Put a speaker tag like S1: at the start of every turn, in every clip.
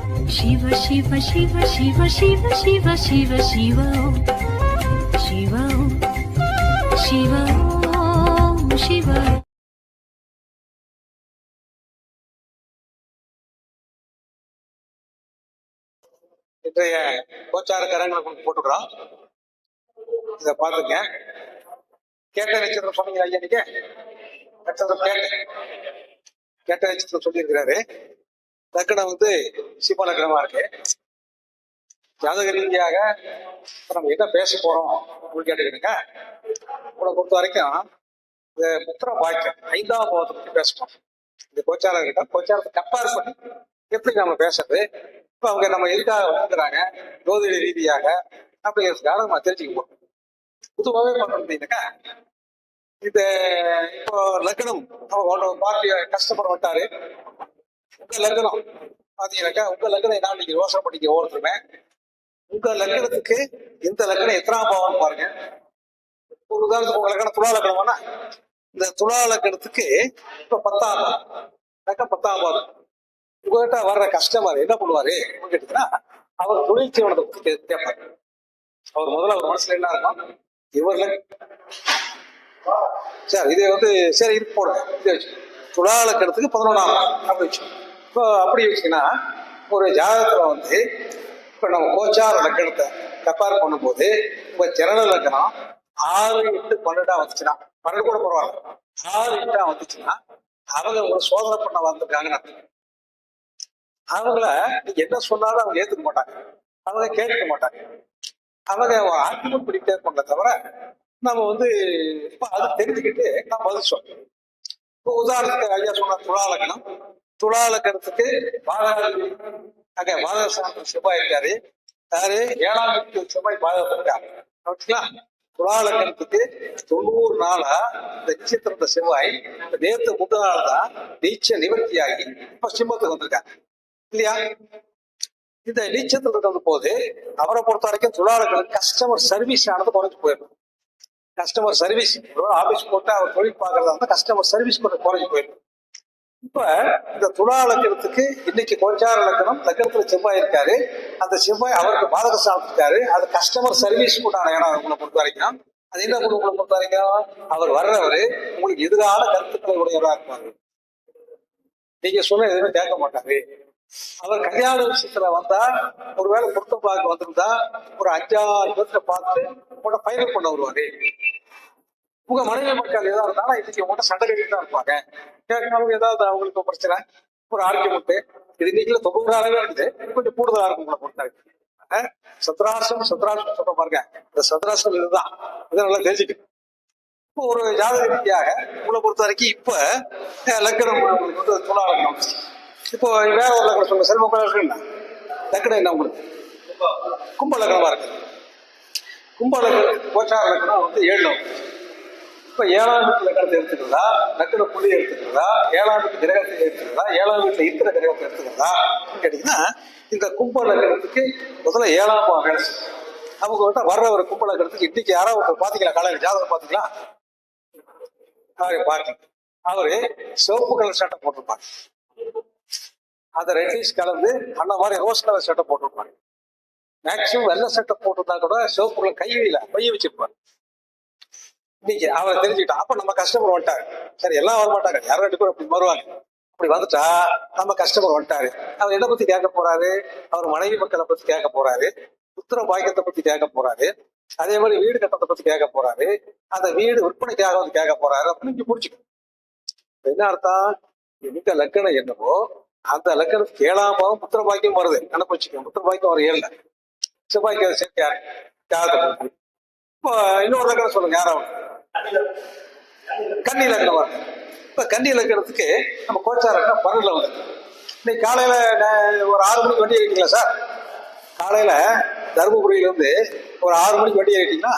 S1: शिव शिव शिव शिव शिव शिव शिव शिव शिव शिव शिव
S2: இன்றைய கோச்சார கரங்களை போட்டுக்கிறோம். இதை பார்த்துங்க. கேட்ட நட்சத்திரம் சொன்னீங்க ஐயா, நீங்க நட்சத்திரம் கேட்ட நட்சத்திரம் சொல்லியிருக்கிறாரு. லக்கணம் சிம்ம லக்கணமா இருக்கு. ஜாதக ரீதியாக நம்ம என்ன பேச போறோம் அப்படின்னு கேட்டுக்கிறீங்க. உங்களை பொறுத்த வரைக்கும் இந்த புத்திர பாக்கியம் 5ஆம் பாவத்தை பத்தி பேசணும். இந்த கோச்சாரம் கிட்ட கோச்சாரத்தை கம்பேர் பண்ணி எப்படி நம்ம பேசுறது, இப்ப அவங்க நம்ம எதுக்காக வந்துக்கிறாங்க ஜோதிட ரீதியாக அப்படிங்கிறதுக்காக நம்ம தெரிஞ்சுக்குவோம். பொதுவாகவே பார்த்தீங்கன்னாக்கா இந்த இப்போ லக்னம் பார்ட்டி கஸ்டமர் வந்துட்டாரு. உங்க லக்னம் பாத்தீங்கன்னாக்கா உங்க லக்னம் என்ன நீங்க யோசனை பண்ணிக்க ஒவ்வொருத்தருமே. உங்க லக்னத்துக்கு இந்த லக்னம் எத்தனாம் பாவம்னு பாருங்க. ஒரு உதாரணத்துக்கு உங்க லக்னம் துலா லக்னம்னா இந்த துலா லக்னத்துக்கு இப்ப 10ஆம் பாவம். உங்ககிட்ட வர்ற கஸ்டமர் என்ன பண்ணுவாரு கேட்டீங்கன்னா அவர் தொழில் செய்வனத்தை பத்தி கேட்பாரு. அவர் முதல்ல அவர் மனசுல என்ன இருக்கும், இவர்ல சரி இது சரி இது போடுங்க, இது வச்சு துலா லக்னத்துக்கு 11ஆம் அப்படி வச்சு. இப்போ அப்படி வச்சுன்னா ஒரு ஜாதகத்துல இப்ப நம்ம கோச்சார லக்கணத்தை கம்பேர் பண்ணும்போது இப்ப ஜனன லக்கணம் 6, 8, 12 வந்துச்சுன்னா 12 கூட பரவாயில்ல, 6, 8 வந்துச்சுன்னா அவங்க உங்களை சோதனை பண்ண வந்திருக்காங்கன்னு அவங்கள நீங்க என்ன சொன்னாலும் அவங்க ஏத்துக்க மாட்டாங்க, அவங்க கேட்க மாட்டாங்க, அவங்க ஆர்குமெண்ட் பண்ணிட்டே இருப்பாங்க தவிர நம்ம இப்ப அது தெரிஞ்சுக்கிட்டு நம்ம பதில் சொல்லணும். இப்போ உதாரணத்துக்கு ஐயா சொன்ன துலா லக்கணத்துக்கு பாதக செவ்வாய் இருக்காரு. யாரு 7ஆம் வீட்டு செவ்வாய் பாதகத்தில் இருக்காரு. துலா லக்கணத்துக்கு 90 நாளா இந்த நட்சத்திரத்தை செவ்வாய் நேற்று முத நாள் தான் நீச்ச நிவர்த்தியாகி இப்ப சிம்மத்துக்கு வந்திருக்காங்க இல்லையா. இந்த நீச்சத்தில் வந்த போது அவரை பொறுத்த வரைக்கும் துலா லக்கணத்துக்கு கஸ்டமர் சர்வீஸ் ஆனது குறைஞ்சு போயிடும். கஸ்டமர் சர்வீஸ் ஆபீஸ் போட்டு அவர் தொழில் பார்க்கறதா இருந்தா கஸ்டமர் சர்வீஸ் கொஞ்சம் குறைஞ்சு போயிடும். இப்ப இந்த துலா லக்கணத்துக்கு இன்னைக்கு கோச்சார லக்கணத்துல செவ்வாய் இருக்காரு. அந்த செவ்வாய் அவருக்கு பாதக ஸ்தானத்துல இருக்காரு. அது கஸ்டமர் சர்வீஸ் கூட்டான இடம். உங்களை பொறுத்த வரைக்கும் அது என்ன உங்களை பொறுத்த வரைக்கும் அவர் வர்றவரு உங்களுக்கு எதிரான கருத்துக்களை உடையவரா இருப்பாரு. நீங்க சொன்ன எதுவுமே கேட்க மாட்டாரு. அவர் கல்யாண விஷயத்துல வந்தா ஒருவேளை பொருத்தம் பார்க்க வந்திருந்தா ஒரு 5-6 பேர்த்த பார்த்து உங்களோட ஃபைனல் பண்ண வருவாரு. உங்க மனைவி மக்கள் ஏதாவது இருந்தாலும் இன்னைக்கு உங்கள்கிட்ட சண்டை கட்டிட்டு தான் இருப்பாங்க. கேட்கணும் ஏதாவது அவங்களுக்கு பிரச்சனை ஒரு ஆர்கியூமெண்ட் இது இன்னைக்குல 90 நாளாவே இருக்குது. கொஞ்சம் கூடுதலா இருக்கும் உங்களை பொறுத்த சத்ராசம் சொல்ற பாருங்க. இந்த சத்ராசம் இதுதான், இதை நல்லா தெரிஞ்சுக்கணும். இப்போ ஒரு ஜாதக ரீதியாக உங்களை பொறுத்த வரைக்கும் இப்ப லக்கணம் துலா லக்கணம். இப்போ வேற ஒரு லக்கணம் சொல்லுங்க. செல்வ லக்கணம் என்ன உங்களுக்கு கும்ப லக்கணமா இருக்கு. கும்ப லக்கணம் கோச்சார லக்கணம் 7. இப்ப 7ஆம் வீட்டு லக்கணத்தை எடுத்துக்கிறதா, லக்கண புள்ளி எடுத்துக்கிறதா, 7ஆம் வீட்டு கிரகத்தை எடுத்துக்கிறதா, 7ஆம் வீட்டுல இருக்கிற கிரகத்தை எடுத்துக்கிறதா கேட்டீங்கன்னா இந்த கும்ப லக்கணத்துக்கு முதல்ல 7ஆம் பாவம் வேலை செய்யும். அவங்க கிட்ட வர்ற ஒரு கும்ப லக்கணத்துக்கு இன்னைக்கு யாராவது ஒருத்தர் பாத்தீங்களா, காலையில ஜாதகம் பாத்தீங்களா, அவரை பாருங்க. அவரு சிவப்பு கலர் சட்டை போட்டிருப்பாங்க. அதை ரெட்டிஷ் கலந்து அந்த மாதிரி ரோஸ் கலர் சட்டை போட்டிருப்பாங்க. மேக்சிமம் வெள்ளை சட்டை போட்டிருந்தா கூட சிவப்பு கலர் கையில பைய வச்சிருப்பாரு. இன்னைக்கு அவரை தெரிஞ்சுக்கிட்டா அப்ப நம்ம கஸ்டமர் வந்துட்டாரு. சரி எல்லாம் வர மாட்டாங்க, யாரும் 2 பேர் அப்படி வருவாங்க. அப்படி வந்துட்டா நம்ம கஸ்டமர் வந்துட்டாரு. அவர் எதை பத்தி கேட்க போறாரு, அவர் மனைவி மக்களை பத்தி கேட்க போறாரு, புத்திர பாக்கியத்தை பத்தி கேட்க போறாரு, அதே மாதிரி வீடு கட்டத்தை பத்தி கேட்க போறாரு, அந்த வீடு விற்பனைக்காக கேட்க போறாரு அப்படின்னு புரிஞ்சுக்கணும். என்ன அர்த்தம், எந்த லக்கணம் என்னவோ அந்த லக்கணத்துக்கு 7ஆம் பாவம் புத்திர பாக்கியம் வருது. கணக்கு வச்சுக்கணும். புத்திர பாக்கியம் வர 7 செவ்வாய்க்கு அதை சேர்த்து ஜாதகத்தை. இப்போ இன்னொரு லக்கணம் சொல்லுங்க. யாராவது கன்னி லக்கணமா இருக்கு. இப்ப கன்னி லக்கணத்துக்கு நம்ம கோச்சார 12 வந்து இன்னைக்கு காலையில ஒரு 6 மணிக்கு வண்டி ஏறிட்டீங்களா சார்? காலையில தருமபுரியில இருந்து ஒரு 6 மணிக்கு வண்டி ஏறிட்டீங்களா?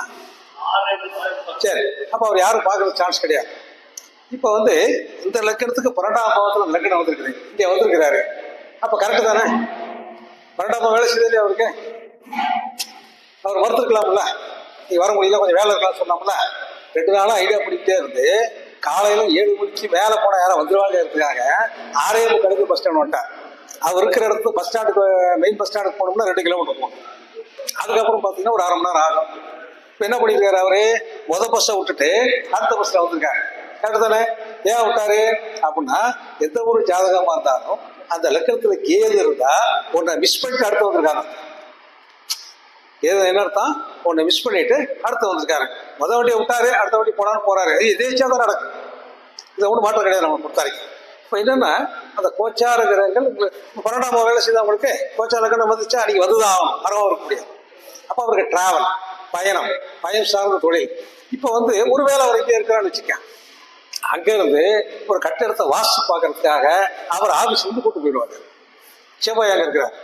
S2: சரி, அப்ப அவர் யாரும் பார்க்கறது சான்ஸ் கிடையாது. இப்ப இந்த லக்கணத்துக்கு 12ஆம் பாவத்துல லக்கணம் வந்திருக்குது, இங்க வந்திருக்கிறாரு. அப்ப கரெக்டு தானே? 12ஆம் பாவம் வேலை செய்தே அவருக்கு. அவர் மறுத்துருக்கலாம்ல, நீ வர முடியல கொஞ்சம் வேலை இருக்கலாம் சொன்னாமல. 2 நாளா ஐடியா பண்ணிக்கிட்டே இருந்து காலையில 7 மணிக்கு மேல போன யாரும் வந்துருவாங்க இருக்காங்க. 6:45 பஸ் ஸ்டாண்ட் வந்துட்டார். அவர் இருக்கிற இடத்துல பஸ் ஸ்டாண்டுக்கு மெயின் பஸ் ஸ்டாண்டுக்கு போனோம்னா 2 கிலோமீட்டர் போகணும். அதுக்கப்புறம் பார்த்தீங்கன்னா ஒரு 1/2 மணி நேரம் ஆகும். இப்போ என்ன பண்ணியிருக்காரு அவரு, பஸ்ஸை விட்டுட்டு அடுத்த பஸ்ல வந்திருக்காரு. கரெக்டு தானே? ஏன் விட்டாரு அப்படின்னா, எந்த ஒரு ஜாதகமா இருந்தாலும் அந்த லக்கணத்துல கேது இருந்தா உன்னை மிஸ் பண்ணிட்டு அடுத்து வந்திருக்காங்க. ஏதோ என்ன அர்த்தம், உன்னை மிஸ் பண்ணிட்டு அடுத்து வந்திருக்காரு. வண்டியை விட்டாரு, அடுத்த வண்டி போனாலும் போறாரு. எதேச்சா தான் நடக்கும். இதை ஒன்றும் மாற்றம் கிடையாது நம்ம பொறுத்த வரைக்கும். இப்போ என்னன்னா, அந்த கோச்சார கிரகங்கள் 12ஆம் வேலை செய்தவங்களுக்கு கோச்சார லக்கணம் வந்துச்சா அன்னைக்கு வந்துதான் ஆகணும், வரவா இருக்க முடியாது. அப்போ அவருக்கு டிராவல், பயணம் சார்ந்த தொழில். இப்போ ஒரு வேலை வரைக்கும் இருக்கிறான்னு வச்சுக்க, அங்கிருந்து ஒரு கட்டிடத்தை வாஸ்து பார்க்கறதுக்காக அவர் ஆபீஸ் கூட்டு போயிடுவாங்க. செவ்வாய் அங்க இருக்கிறார்.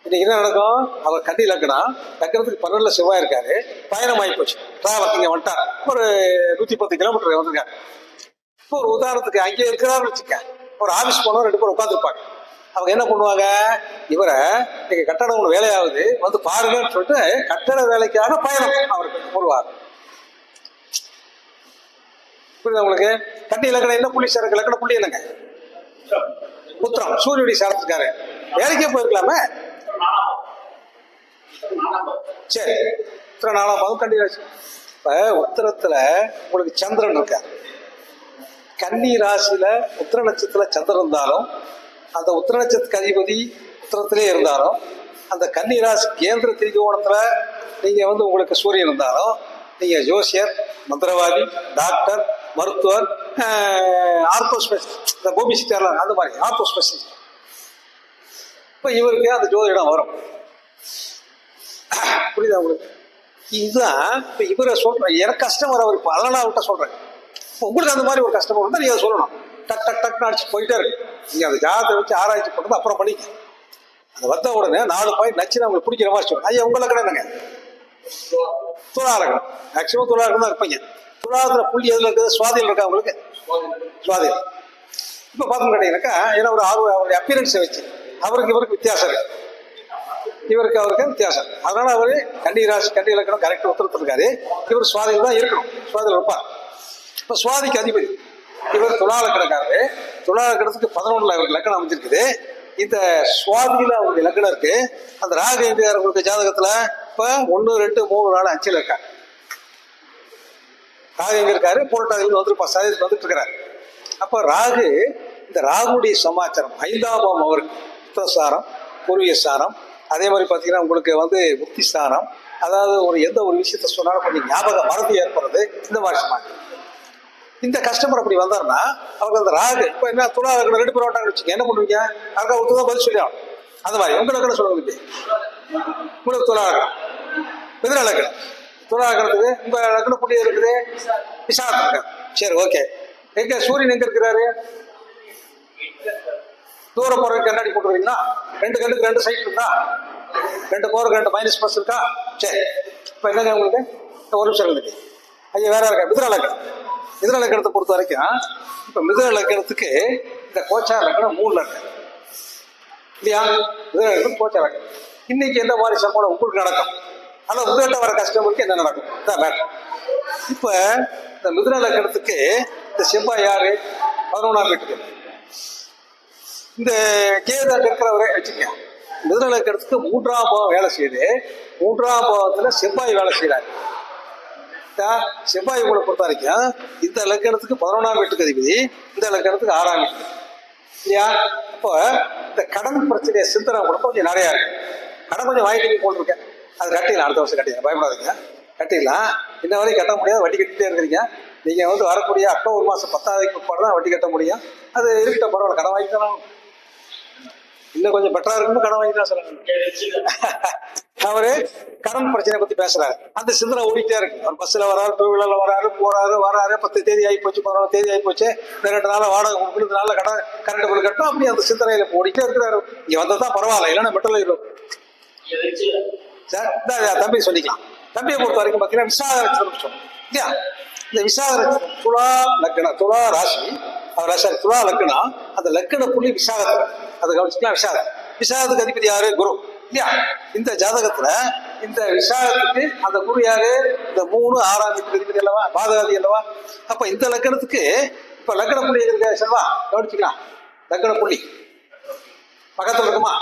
S2: இன்னைக்கு என்ன நடக்கும், அவர் கன்னி லக்கணத்துக்கு 12 செவ்வாய் இருக்காரு, பயணம் ஆகி போச்சு, டிராவல் இங்க வந்துட்டார், ஒரு 110 கிலோமீட்டர் வந்திருக்காரு. இப்போ ஒரு உதாரணத்துக்கு அங்கே இருக்கிறாருன்னு வச்சுக்க, ஒரு ஆபீஸ் போனோம் 2 பேர் உட்காந்துருப்பாங்க. அவங்க என்ன பண்ணுவாங்க, இவரை நீங்க கட்டடம் ஒன்று வேலையாகுது பாருங்கன்னு சொல்லிட்டு கட்டட வேலைக்காக பயணம் அவருக்கு போடுவார். புரியுது உங்களுக்கு? கன்னி லக்கணம் என்ன புள்ளி சார், லக்கணம் புள்ளி என்னங்க, உத்திரம், சூரியனுடைய சாரத்துக்காரு, வேலைக்கே போயிருக்கலாமே. சரி, உத்திரம் 4ஆம் பாதம் கன்னி ராசி. இப்ப உத்திரத்துல உங்களுக்கு சந்திரன் இருக்காரு. கன்னி ராசியில உத்திர நட்சத்திரத்துல சந்திரன் இருந்தாலும், அந்த உத்திர நட்சத்திரத்துக்கு அதிபதி உத்திரத்திலே இருந்தாலும், அந்த கன்னி ராசி கேந்திர திரிகோணத்துல நீங்க உங்களுக்கு சூரியன் இருந்தாலும், நீங்க ஜோசியர், மந்திரவாதி, டாக்டர், மருத்துவர், ஆர்த்தோ ஸ்பெஷலிஸ்ட், இந்த பூமி சித்தாரலாம் அந்த மாதிரி ஆர்த்தோ ஸ்பெஷலிஸ்ட். இப்போ இவருக்கு அந்த ஜோதிடம் வரும். புரியுதா உங்களுக்கு? இதுதான் இப்போ இவரை சொல்றேன், எனக்கு கஸ்டமர் அவர், இப்போ அதெல்லாம் அவர்கிட்ட சொல்றேன். உங்களுக்கு அந்த மாதிரி ஒரு கஸ்டமர் இருந்தால் நீங்க சொல்லணும், டக் டக் டக்னு அடிச்சு போயிட்டே இருக்கு. நீங்க அந்த ஜாதகத்தை வச்சு ஆராய்ச்சி பண்ணுறது அப்புறம் பண்ணிக்க. அது வந்த உடனே 4 பாயிண்ட் நச்சு உங்களுக்கு பிடிக்கிற மாதிரி சொல்லணும். ஐயா உங்களுக்கு என்னங்க, துலாரகம், மேக்சிமம் துலாரகம் தான் இருப்பீங்க. துலாரத்துல புள்ளி எதுல இருக்குது, சுவாதியில் இருக்கா உங்களுக்கு? சுவாதியில். இப்ப பாத்தோம் கேட்டீங்கன்னாக்கா, ஏன்னா அவருடைய அப்பியரன்ஸை வச்சு இவருக்கு வித்தியாசம் இருக்கு, அவருக்கு வித்தியாசம். அதனால அவரு கன்னி ராசி கன்னி லக்கணம் கரெக்ட் உத்தரத்தில் இருக்காரு. இவர் சுவாதியில் தான் இருக்கணும், சுவாதியில் இருப்பார். இப்ப சுவாதிக்கு அதிபதி இவர் துலா லக்கணக்காரரு. துலா லக்கணத்துக்கு 11ல் அவருக்கு லக்கணம் அமைஞ்சிருக்குது. இந்த சுவாதியில அவருடைய லக்கணம் இருக்கு. அந்த ராகு எங்க உங்களுக்கு ஜாதகத்துல இப்ப 1, 2, 3, 4, 5 இருக்காரு. ராகு எங்க இருக்காரு, புரட்டாதியில் வந்துட்டு இருக்கிறாரு. அப்ப ராகு, இந்த ராகுடைய சமாச்சாரம் 5ஆம் பாவம் அவருக்கு புத்திரஸ்தானம், பூர்வீக ஸ்தானம். அதே மாதிரி பாத்தீங்கன்னா உங்களுக்கு புத்தி ஸ்தானம். அதாவது எந்த ஒரு விஷயத்த சொன்னாலும் கொஞ்சம் ஞாபக மறதி ஏற்படுறது, இந்த மாதிரி சமாச்சாரம். இந்த கஸ்டமர் அப்படி வந்தாருன்னா அவருக்கு அந்த ராகு இப்ப என்ன துலா லக்கணம் 2 பேர் வட்டாங்க வச்சுக்க, என்ன பண்ணுவீங்க, அதுக்காக ஒருத்தர் பதில் சொல்லி ஆகணும். அந்த மாதிரி உங்க லக்கணம் சொல்லுங்க. உங்களுக்கு துலா லக்கணம், மிதுன லக்கணம். துலா லக்கணத்துக்கு உங்க லக்கணம் புள்ளி இருக்குது விசாகம் இருக்காரு. சரி, ஓகே. எங்க சூரியன் எங்க இருக்கிறாரு, தூரம் போறதுக்கு கண்ணாடி போட்டுருக்கீங்களா? 2 கண்ணுக்கு 2 சைட் இருக்கா, 2 போறதுக்கு 2 மைனஸ் பிளஸ் இருக்கா? சரி, இப்ப என்னங்க உங்களுக்கு ஒரு நிமிஷம் இருக்கு. ஐயா வேற இருக்கா, மிதுன லக்கணம். மிதுன லக்கணத்தை பொறுத்த வரைக்கும் இப்ப மிதுன லக்கணத்துக்கு இந்த கோச்சார லக்கணம் 3 இருக்கு இல்லையா? மிதுன லக்கணம் கோச்சார லக்கணம். இன்னைக்கு எந்த மாதிரி சம்பளம் உங்களுக்கு நடக்கும், ஆனா உங்கள்கிட்ட வர கஸ்டமருக்கு என்ன நடக்கும், இதான் மேட்டர். இப்ப இந்த மிதுன லக்கணத்துக்கு இந்த செவ்வாய் யாரு, 11ஆம் வீட்டுக்கு. இந்த கேது இருக்கிறவரை வச்சுக்க, மிதுன லக்கணத்துக்கு 3ஆம் பாவம் வேலை செய்யுது. 3ஆம் பாவத்துல செவ்வாய் வேலை செய்யறாரு. செவ்வாய் உங்களை பொறுத்த வரைக்கும் இந்த லக்கணத்துக்கு 11ஆம் வீட்டுக்கு அதிபதி, இந்த லக்கணத்துக்கு 6ஆம் வீட்டுக்கு இல்லையா? அப்போ இந்த கடன் பிரச்சனையை சிந்தனை கூட கொஞ்சம் நிறையா இருக்கு. கடன் கொஞ்சம் வாங்கிட்டு போட்டிருக்கேன், அது கட்டிடலாம், அடுத்த வருஷம் கட்டிடலாம், பயப்படாதீங்க, கட்டிடலாம். இன்ன வரைக்கும் கட்ட முடியாது, வட்டி கட்டிகிட்டே இருக்கிறீங்க. நீங்க வரக்கூடிய அக்டோபர் மாதம் 10ஆம் தேதிக்கு பிற்பாடு தான் வட்டி கட்ட முடியும். அது இருக்கிட்ட பரவாயில்ல, கடன் வாங்கிக்கலாம், இன்னும் கொஞ்சம் பெட்டரா இருக்குன்னு கடன் வாங்கிக்கலாம் சொல்லுங்க. அவரு கடன் பிரச்சனை பத்தி பேசுறாரு, அந்த சிந்தனை ஓடிட்டே இருக்கு. அவர் பஸ்ல வராரு, 2 வீலர்ல வராரு, வராரு, 10 தேதி ஆகி போச்சு, 11 தேதி ஆகி போச்சு, 2 நாள் வாடகை கொடுக்கறது, நாள் கடன் கரண்ட் பில் கட்டும், அப்படி அந்த சிந்தனையில ஓடிட்டே இருக்கிறாரு. இங்க வந்ததான் பரவாயில்ல, இல்லைன்னா மெட்டல் இருக்கும் சார். தம்பி சொல்லிக்கலாம். தம்பியை பொறுத்த வரைக்கும் பாத்தீங்கன்னா விசாக நட்சத்திரம் இல்லையா? இந்த விசாக நட்சத்திரம் துலா லக்கணம், துலா ராசி, அவர் துலா லக்கணம், அந்த லக்கண புள்ளி விசாகத்தில், அதை கவனிச்சுக்கலாம். விசாகத்துக்கு அதிபதி யாரு, குரு இல்லையா? இந்த ஜாதகத்துல இந்த விசாகத்துக்கு அந்த குரு யாரு, இந்த 3, 6ஆம் வீட்டு அதிபதி அல்லவா, பாதகாதி அல்லவா? அப்ப இந்த லக்கணத்துக்கு இப்ப லக்கண புள்ளி இருக்க செல்வா கவனிச்சுக்கலாம். லக்ன புள்ளி பக்கத்துல இருக்குமா?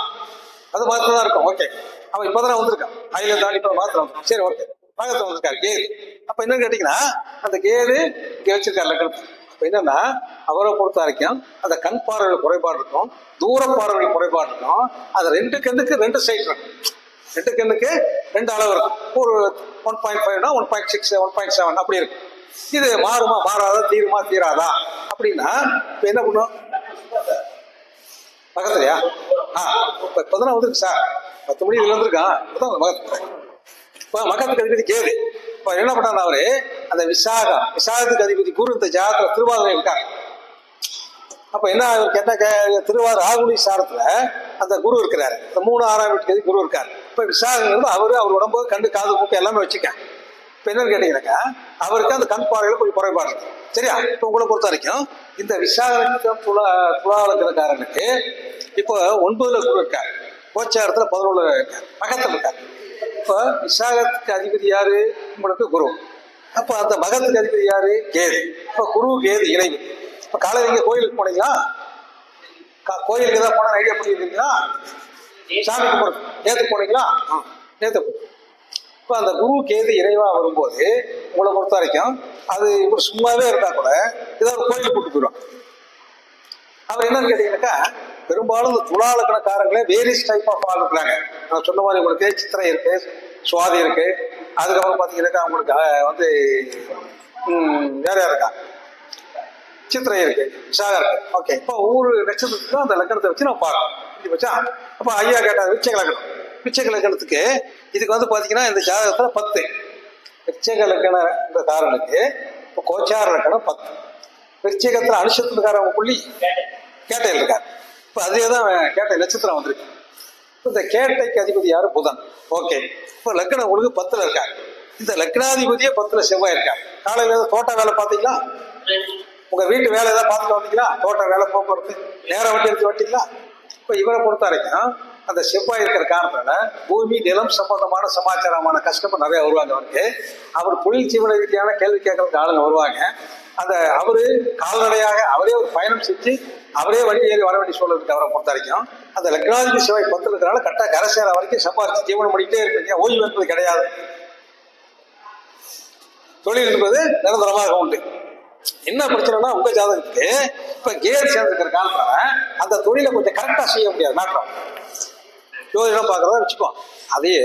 S2: அது மாத்திரம் தான் இருக்கும். ஓகே, அவன் இப்பதான் வந்திருக்கான், அயில தாண்டி இப்ப மாத்திரம் வந்துடும். சரி, ஓகே, பக்கத்துல வந்திருக்காரு கேது. அப்ப என்னன்னு கேட்டீங்கன்னா, அந்த கேது இங்க வச்சிருக்காரு லக்னத்தை. அப்ப என்னன்னா, அவரை பொறுத்த வரைக்கும் அந்த கண் பார்வையில் குறைபாடு இருக்கும், தூர பார்வையில் குறைபாடு இருக்கும். அது ரெண்டு கண்ணுக்கு ரெண்டு சைட் இருக்கும். ரெண்டு கண்ணுக்கு ரெண்டு அளவு இருக்கும். ஒரு 1.5 1.6 1.7 அப்படி இருக்கும். இது மாறுமா மாறாதா, தீருமா தீராதா அப்படின்னா இப்ப என்ன பண்ணும்? பக்கத்துலயா? இப்பதான் வந்துருக்கு சார், 10 மணி இதுல வந்திருக்கான். இப்ப மகத்துக்கு அதிபதி கேது. இப்ப என்ன பண்ணாரு அவரு, அந்த விசாகத்துக்கு அதிபதி குரு இந்த ஜாதகத்துல திருவாதிரை இருக்காங்க. அப்ப என்ன கேட்டா, திருவாரூர் ஆகுனி சாரத்துல அந்த குரு இருக்கிறாரு, இந்த 3 6ஆம் வீட்டுக்கு குரு இருக்காரு. இப்ப விசாகம் அவர் உடம்பு கண்டு காது மூக்கு எல்லாமே வச்சுக்க. இப்ப என்னன்னு கேட்டீங்கன்னாக்கா, அவருக்கு அந்த கண் பார்வையில கொஞ்சம் குறைபாடு இருக்கு. சரியா? இப்ப உங்களை பொறுத்த வரைக்கும் இந்த விசாகம் துலாலக்காரனுக்கு இப்போ 9ல குரு இருக்காரு, கோச்சாரத்துல 11ல இருக்காரு, மகத்துல இருக்காரு. இப்ப விசாகத்துக்கு அதிபதி யாரு? உங்களுக்கு குரு. அப்ப அந்த மகத்துக்கு அதிபதி யாரு? கேது. இப்ப குரு கேது இணைவு. இப்ப காலையில் நீங்க கோயிலுக்கு போனீங்களா? கோயிலுக்கு ஏதாவது போனா ஐடியா பண்ணிருக்கீங்களா? சாமி கும்பிடுறது நேத்து போனீங்களா? நேத்து. இப்ப அந்த குரு கேது இறைவா வரும்போது உங்களை பொறுத்த வரைக்கும் அது இப்ப சும்மாவே இருந்தா கூட ஏதாவது கோயிலுக்கு கூட்டு போயிடும். அவர் என்னன்னு கேட்டீங்கன்னாக்கா, பெரும்பாலும் இந்த துலாலக்கணக்காரங்களே வேரியஸ் டைப் ஆஃப் ஆள் இருக்கிறாங்க. நான் சொன்ன மாதிரி உங்களுக்கு சித்திரை இருக்கு, சுவாதி இருக்கு, அதுக்கப்புறம் பாத்தீங்கன்னாக்கா உங்களுக்கு வந்து வேற யார் இருக்கா, சித்திரை இருக்கு, விசாகம் இருக்கு. ஓகே, இப்போ ஒவ்வொரு நட்சத்திரத்துக்கும் அந்த லக்கணத்தை வச்சு நம்ம பார்க்கணும். வச்சா அப்போ ஐயா கேட்டார் விருச்சிக லக்கணம். விருச்சிக லக்கணத்துக்கு இதுக்கு வந்து பாத்தீங்கன்னா இந்த ஜாதகத்துல 10. விருச்சிக லக்கணக்காரனுக்கு இப்போ கோச்சார லக்கணம் 10. விருச்சிகத்துல அனுஷத்துக்காரங்க புள்ளி கேட்டையில் இருக்காரு. இப்போ அதேதான் கேட்டை நட்சத்திரம் வந்திருக்கு. இந்த கேட்டைக்கு அதிபதி யாரு? புதன். ஓகே, இப்போ லக்கணம் உங்களுக்கு 10ல இருக்காரு. இந்த லக்னாதிபதியே 10ல செவ்வாய் இருக்காரு. காலையில ஏதாவது தோட்ட வேலை பார்த்தீங்களா? உங்க வீட்டு வேலை ஏதாவது பார்த்துட்டு வந்தீங்களா? தோட்ட வேலை, போக்குவரத்து, நேரம் வண்டி எடுத்து வட்டீங்களா? இப்போ இவரை பொறுத்த வரைக்கும் அந்த செவ்வாய் இருக்கிற காரணத்தால பூமி நிலம் சம்பந்தமான சமாச்சாரமான கஷ்டமும் நிறைய வருவாங்க அவருக்கு. அவர் தொழில் ஜீவன ரீதியான கேள்வி கேட்கறதுக்கு ஆளுங்க வருவாங்க. அந்த அவரு கால்நடையாக அவரே ஒரு பயணம் செஞ்சு அவரே வண்டி ஏறி வர வேண்டிய சூழல் இருக்கு அவரை பொறுத்த வரைக்கும். அந்த லக்னாதிபதி செவ்வாய் 10ல இருக்கிறனால கரெக்டா கரை சேர வரைக்கும் சம்பாதிச்சு ஜீவனம் பண்ணிக்கிட்டே இருக்கீங்க. ஓய்வு என்பது கிடையாது. தொழில் என்பது நிரந்தரமாக உண்டு. என்ன பிரச்சனைனா, உங்க ஜாதகத்துக்கு இப்ப கேர் சேர்ந்திருக்கிற காலத்துல அந்த தொழிலை கொஞ்சம் கரெக்டா செய்ய முடியாது. நாட்டம் ஜோதிடம் பாக்குறதா வச்சுக்கோ, அதையே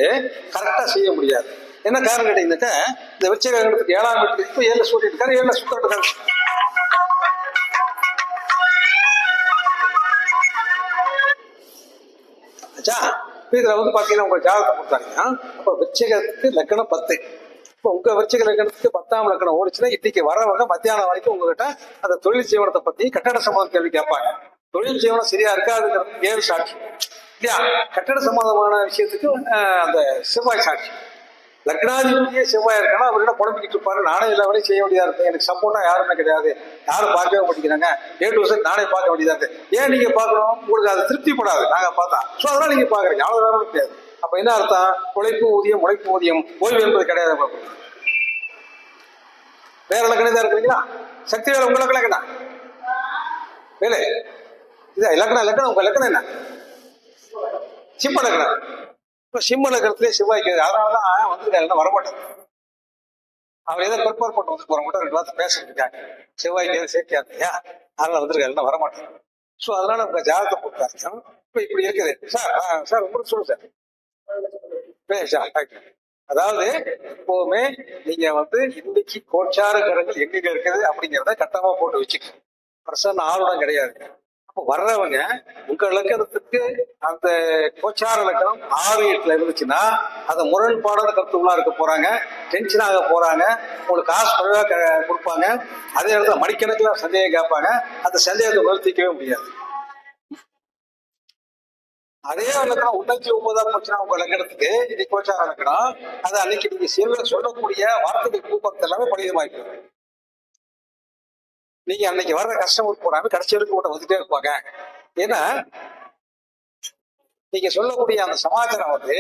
S2: கரெக்டா செய்ய முடியாது. என்ன காரணம் கேட்டீங்கன்னாக்க, இந்த விருச்சிக லக்னத்துக்கு 7ஆம் வீட்டுக்கு இப்ப 7ல சூரியன் இருக்காரு, 7ல சுக்கிரன் இருக்காரு. இதுல வந்து பாத்தீங்கன்னா உங்க ஜாதகத்தை பொறுத்தாங்க. அப்ப விருச்சிகத்துக்கு லக்கணம் 10. இப்போ உங்க விருச்சிக லக்கணத்துக்கு 10ஆம் லக்கணம் ஓடிச்சுன்னா இன்னைக்கு வரவங்க மத்தியானம் வரைக்கும் உங்ககிட்ட அந்த தொழில் ஜீவனத்தை பத்தி கட்டட சம்பந்தம் கேள்வி கேட்பாங்க. தொழில் ஜீவனம் சரியா இருக்காதுங்கிறது கேது சாட்சி இல்லையா? கட்டட சம்பந்தமான விஷயத்துக்கு அந்த செவ்வாய் சாட்சி. லக்னாதிபதியே செவ்வாய் இருக்கா, அவர்கிட்ட குழம்பிக்கிட்டு இருப்பாரு. நானே எல்லா வேலையும் செய்ய வேண்டியதா இருக்கு, எனக்கு சப்போர்ட்டா யாருமே கிடையாது, யாரும் பார்க்கவே மாட்டேங்கிறாங்க, A to Z நானே பார்க்க வேண்டியதா இருக்கு. ஏன் நீங்க பார்க்கணும்? உங்களுக்கு அது திருப்திப்படாது நாங்க பார்த்தா. ஸோ அதெல்லாம் நீங்க பாக்குறீங்க, அவ்வளவு வேற கிடையாது. அப்ப என்ன அர்த்தம்? உழைப்பு ஊதியம், உழைப்பு ஊதியம், ஓய்வு என்பது கிடையாது. வேற லக்கணம் தான் இருக்கிறீங்களா? சக்தி வேலை உங்க லக்கணம் என்ன வேலை? இது லக்கணம் உங்க லக்கணம் என்ன? சிம்ம லக்கணம். இப்ப சிம்ம லக்கணத்திலே செவ்வாய் கேது. அதனாலதான் வந்திருக்காருன்னா வரமாட்டார். அவர் ஏதோ ப்ரிப்பேர் பண்ணி வந்து போற மட்டும் 2 வார்த்தை பேசிட்டு இருக்காங்க. செவ்வாய் கேது சேர்க்கையா இல்லையா? அதனால வந்திருக்காருன்னா வரமாட்டார். ஸோ அதனால உங்க ஜாதகத்தை பொறுத்தாச்சும் இப்ப இப்படி இருக்குது. சார் உங்களுக்கு சொல்லுங்க சார். அதாவது எப்பவுமே நீங்க வந்து இன்னைக்கு கோச்சார கிரகங்கள் எங்க இருக்குது அப்படிங்கிறத கட்டமா போட்டு வச்சுக்க. பிரசன்ன ஆளுநம் கிடையாது. அப்போ வர்றவங்க உங்க லக்கணத்துக்கு அந்த கோச்சார லக்கணம் 6 8ல இருந்துச்சுன்னா அதை முரண்பாடான கருத்துக்குள்ளா இருக்க போறாங்க, டென்ஷனாக போறாங்க, உங்களுக்கு காசு குறைவா கொடுப்பாங்க. அதே இடத்துல மணிக்கணக்கில் சந்தேகம் கேட்பாங்க. அந்த சந்தேகத்தை நிறுத்திக்கவே முடியாது. அதே லக்கணம் 9 போச்சுன்னா உங்க லக்கணத்துக்கு இன்னைக்கு கோச்சார லக்கணம், அது அன்னைக்கு நீங்க சொல்லக்கூடிய வார்த்தைகள் கூப்பத்து எல்லாமே பலிதமாயிருக்கு. நீங்க அன்னைக்கு வர்ற கஸ்டமர் போறாங்க, கடைசி வரைக்கும் கூட வந்துட்டே இருப்பாங்க. ஏன்னா நீங்க சொல்லக்கூடிய அந்த சமாச்சாரம் வந்து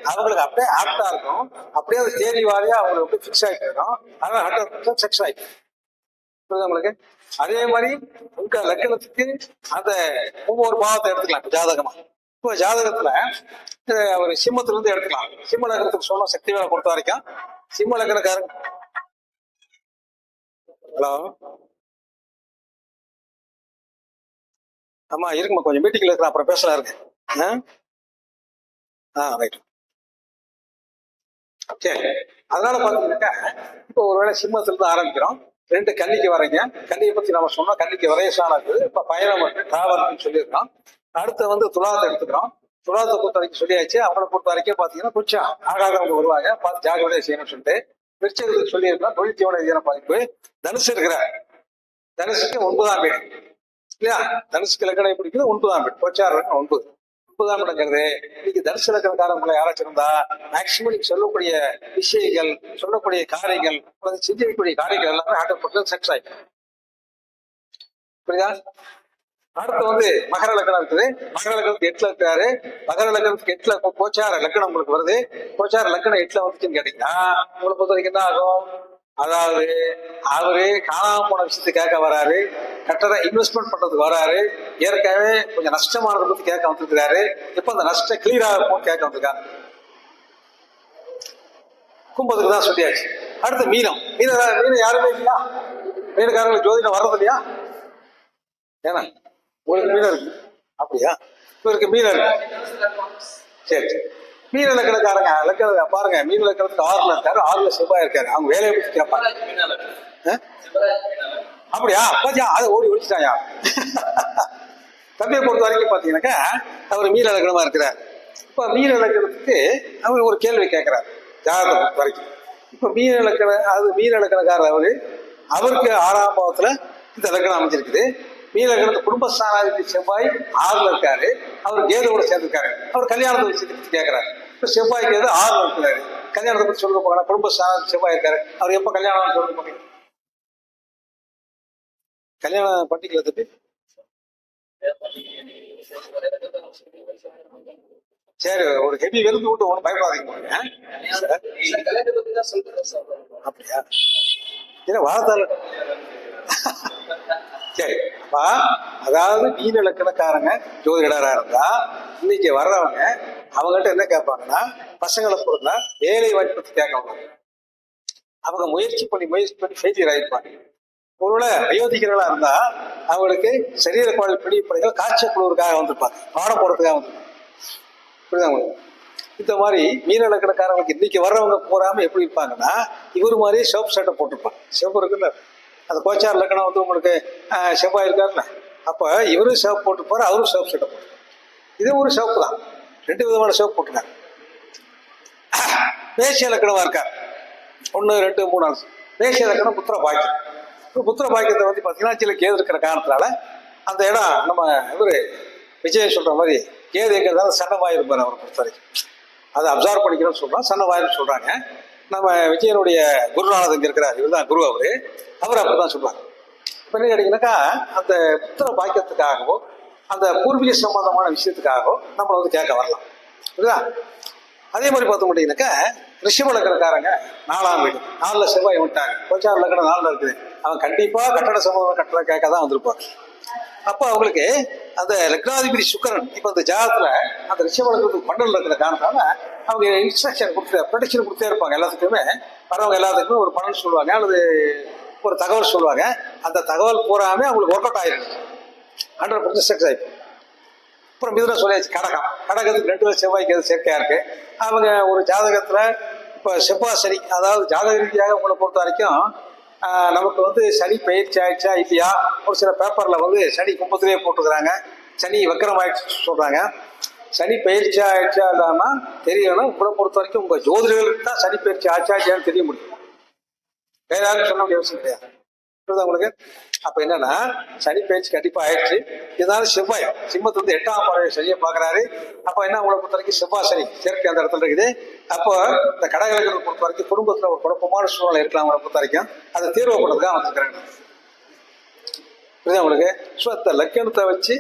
S2: அவங்களுக்கு அப்படியே ஆப்டா இருக்கும். அப்படியே அது தேதி வாரியா அவங்களுக்கு ஃபிக்ஸ் ஆகிட்டு இருக்கும். அதனால 100% சக்சஸ் ஆயிடும். புரியுது உங்களுக்கு? அதே மாதிரி உங்க லக்கணத்துக்கு அந்த ஒவ்வொரு பாவத்தை எடுத்துக்கலாம் ஜாதகமா. இப்போ ஜாதகத்துல ஒரு சிம்மத்துல இருந்து எடுத்துக்கலாம். சிம்ம லக்கணத்துக்கு சொன்ன சக்தி வேலை பொறுத்த வரைக்கும் சிம்ம லக்கணக்காரங்க. ஹலோ, ஆமா இருக்குமா, கொஞ்சம் மீட்டிங்ல இருக்கிற, அப்புறம் பேசலாம் இருக்கு. ரைட். சரி, அதனால பாத்தீங்கன்னாக்கா இப்போ ஒருவேளை சிம்மத்துல இருந்து ஆரம்பிக்கிறோம். 2 கன்னிக்கு வரைங்க. கன்னியை பத்தி நம்ம சொன்னோம், கன்னிக்கு வரையசான இருக்குது. இப்ப பயணம் டிராவல்னு சொல்லியிருக்கோம். அடுத்து வந்து துலாத்தை எடுத்துக்கிறோம். துலாத்தை பொறுத்த வரைக்கும் சொல்லியாச்சு. அவங்களை பொறுத்த வரைக்கும் பாத்தீங்கன்னா கொஞ்சம் ஆகாதவங்க வருவாங்க, பார்த்து ஜாகிரதையா செய்யணும்னு சொல்லிட்டு. விருச்சகத்துக்கு சொல்லியிருக்கோம், தொழில் ஜீவன இதன பாதிப்பு. தனுசு இருக்கிறார், தனுசுக்கு 9ஆம் வீடு இல்லையா? தனுசுக்கு லக்கணம் எப்படி இருக்குது? 9ஆம் வீடு. கோச்சார 9. 9ஆம் இடங்கிறது இன்னைக்கு தனுசு லக்கணக்காரங்களை யாராச்சும் இருந்தா மேக்சிமம் நீங்க சொல்லக்கூடிய விஷயங்கள், சொல்லக்கூடிய காரியங்கள், செஞ்சிருக்கக்கூடிய காரியங்கள் எல்லாமே 100% சக்சஸ் ஆயிடும். புரியுதா? அடுத்து வந்து மகர லக்கணம் இருக்குது. மகர லக்கணத்துக்கு 8ல இருக்காரு. மகர லக்கணத்துக்கு 8ல கோச்சார லக்கணம் உங்களுக்கு வருது. கோச்சார லக்கணம் 8ல வந்துச்சுன்னு கேட்டீங்கன்னா உங்களை பொறுத்த வரைக்கும் என்ன ஆகும்? அதாவது அவரு காணாம போன விஷயத்தை கேட்க வராரு, கட்டட இன்வெஸ்ட்மெண்ட் பண்றதுக்கு வராரு, ஏற்கனவே கொஞ்சம் நஷ்டமானதை பத்தி கேட்க வந்திருக்கிறாரு. இப்ப அந்த நஷ்டம் கிளியர் ஆகும் கேட்க வந்திருக்காங்க. கும்பத்துக்கு தான் சொல்லியாச்சு. அடுத்து மீனம். மீனம் யாருமே இல்லையா? மீனக்காரங்களுக்கு ஜோதிடம் வர்றது இல்லையா? ஏன்னா உங்களுக்கு மீனம் இருக்கு. அப்படியா? இவருக்கு மீனம் இருக்கு. சரி சரி. மீன லக்கணக்காரங்க லக்கண பாருங்க, மீன லக்கணத்துக்கு 6ல இருக்காரு, 6ல செவ்வாய் இருக்காரு. அவங்க வேலையை பத்தி கேட்பாங்க. அப்படியா? அதை ஓடி ஒழிச்சுட்டாயா? தம்பியை பொறுத்த வரைக்கும் பாத்தீங்கன்னாக்கா அவர் மீன லக்கணமா இருக்கிறார். இப்ப மீன லக்கணத்துக்கு அவர் ஒரு கேள்வி கேட்கிறார் ஜாதகத்தை பொறுத்த வரைக்கும். இப்ப மீன லக்கணக்காரர் அவருக்கு 6ஆம் பாவத்துல இந்த லக்கணம் அமைஞ்சிருக்குது. மீன லக்கணத்து குடும்பஸ்தானாதிபதி செவ்வாய் 6ல இருக்காரு. அவர் கேதுவோட சேர்ந்திருக்காரு. அவர் கல்யாணத்தை விஷயத்தை கேட்கிறாரு. இப்ப செவ்வாய் கேது 6ல இருக்கிறாரு. கல்யாணத்தை பத்தி சொல்ல போனா குடும்பஸ்தானாதிபதி செவ்வாய் இருக்காரு. அவர் எப்ப கல்யாணம் சொல்ல போறீங்க? கல்யாணம் பட்டிக்கல தப்பி. சரி, ஒரு ஹெவி வெறுந்து விட்டு ஒன்றும் பயப்படாதீங்க. அப்படியா? ஏன்னா வாரத்தால சரி. அதாவது மீன லக்கணக்காரங்க ஜோதிடரா இருந்தா இன்னைக்கு வர்றவங்க அவங்ககிட்ட என்ன கேட்பாங்கன்னா, பசங்களை பொறுத்தா வேலை வாய்ப்பு பத்தி கேட்கணும். அவங்க முயற்சி பண்ணி ஃபெயிலியர் ஆயிருப்பாங்க. ஒருவேளை அயோத்திகளா இருந்தா அவங்களுக்கு சரீர குழல் பிடிப்படைகள் காய்ச்சல் குழுவுக்காக வந்திருப்பாங்க, பாடம் போறதுக்காக வந்திருப்பாங்க. புரியுதா உங்களுக்கு? இந்த மாதிரி மீன லக்கணக்காரங்களுக்கு இன்னைக்கு வர்றவங்க போறாம எப்படி இருப்பாங்கன்னா, இவர் மாதிரியே சோப் சட்டை போட்டிருப்பாங்க. சிவப்பு இருக்குல்ல, அந்த கோச்சார் லக்கணம் வந்து உங்களுக்கு செவ்வாய் இருக்காருல்ல, அப்ப இவரும் சிவப்பு போட்டுப்பாரு, அவரும் சிவப்பு சட்டை போட்டு. இது ஒரு சிவப்பு தான், 2 விதமான சிவப்பு போட்டுருக்காங்க. மேஷ லக்கணமா இருக்கார். 1, 2, 3 மேஷ லக்கணம் புத்திர பாக்கியம். புத்திர பாக்கியத்தை வந்து பார்த்தீங்கன்னா சில கேது இருக்கிற காரணத்தினால அந்த இடம் நம்ம விஜய் சொல்ற மாதிரி கேது எங்கிறதால சன்னவாய் இருப்பார். அவரை பொறுத்த வரைக்கும் அதை அப்சர்வ் பண்ணிக்கணும்னு சொல்றோம், சன்னவாயின்னு சொல்றாங்க. நம்ம விஜயனுடைய குருநாதன் இங்க இருக்கிறார், இவர் தான் குரு. அவர் அப்படிதான் சொல்றாரு. இப்ப என்ன கேட்டீங்கன்னாக்கா, அந்த புத்திர பாக்கியத்துக்காகவோ அந்த பூர்வீக சம்பந்தமான விஷயத்துக்காகவோ நம்மளை வந்து கேட்க வரலாம். புரியுதா? அதே மாதிரி பார்த்து மாட்டீங்கன்னாக்கா, ரிஷப லக்கணக்காரங்க 4ஆம் வீடு, 4ல செவ்வாய் விட்டாங்க, கோச்சார லக்கணம் 4ல இருக்குது. அவன் கண்டிப்பா கட்டட சம்பந்தம் கட்டட கேட்க தான் வந்திருப்பாங்க. அப்ப அவங்களுக்கு அந்த லக்னாதிபதி சுக்கரன் இப்ப அந்த ஜாதத்துல அந்த ரிஷப லக்கணத்துக்கு மண்டல இருக்கிற காரணத்தால அவங்க இன்ஸ்ட்ரக்ஷன் ப்ரொடெக்ஷன் கொடுத்தே இருப்பாங்க. எல்லாத்துக்குமே வரவங்க எல்லாத்துக்குமே ஒரு பலன் சொல்லுவாங்க அல்லது ஒரு தகவல் சொல்லுவாங்க. அந்த தகவல் பூராமே அவங்களுக்கு ஒர்க் அவுட் ஆயிருக்கு, 100% சக்சஸ் ஆயிருக்கு. அப்புறம் மிதுனம் சொல்லியாச்சு. கடகத்துக்கு 2ல செவ்வாய்க்கு எது சேர்க்கையா இருக்கு. அவங்க ஒரு ஜாதகத்துல இப்ப செவ்வாய் சனி, அதாவது ஜாதக ரீதியாக உங்களை பொறுத்த வரைக்கும் நமக்கு வந்து சனி பயிற்சி ஆயிடுச்சா இல்லையா, ஒரு சில பேப்பர்ல வந்து சனி கும்பத்திலேயே போட்டுக்கிறாங்க, சனி வக்கரம் ஆயிடுச்சு சொல்றாங்க. சனி பயிற்சி ஆயிடுச்சா இல்லாம தெரியணும். உங்களை பொறுத்த வரைக்கும் உங்க ஜோதிடர்களுக்கு தான் சனி பயிற்சி ஆச்சா இல்லையான்னு தெரிய முடியும், வேற யாரும் சொல்ல வேண்டிய அவசியம் கிடையாது. உங்களுக்கு அப்ப என்னன்னா, சனி பயிற்சி கண்டிப்பா ஆயிடுச்சு. இதனால செவ்வாய் சிம்மத்துல இருந்து 8ஆம் பார்வை சனியை பாக்குறாரு. அப்ப என்ன, உங்களை பொறுத்த வரைக்கும் செவ்வாய் சனி சேர்க்கை அந்த இடத்துல இருக்குது. அப்போ இந்த கடகங்களை பொறுத்த வரைக்கும் குடும்பத்துல ஒரு குழப்பமான சூழ்நிலை இருக்கலாம். அவங்களை பொறுத்த வரைக்கும் அதை தீர்வு பண்ணுறதுக்காக வந்துருக்கிறாங்க. புரியுதா உங்களுக்கு? ஸோ இந்த லக்கணத்தை வச்சு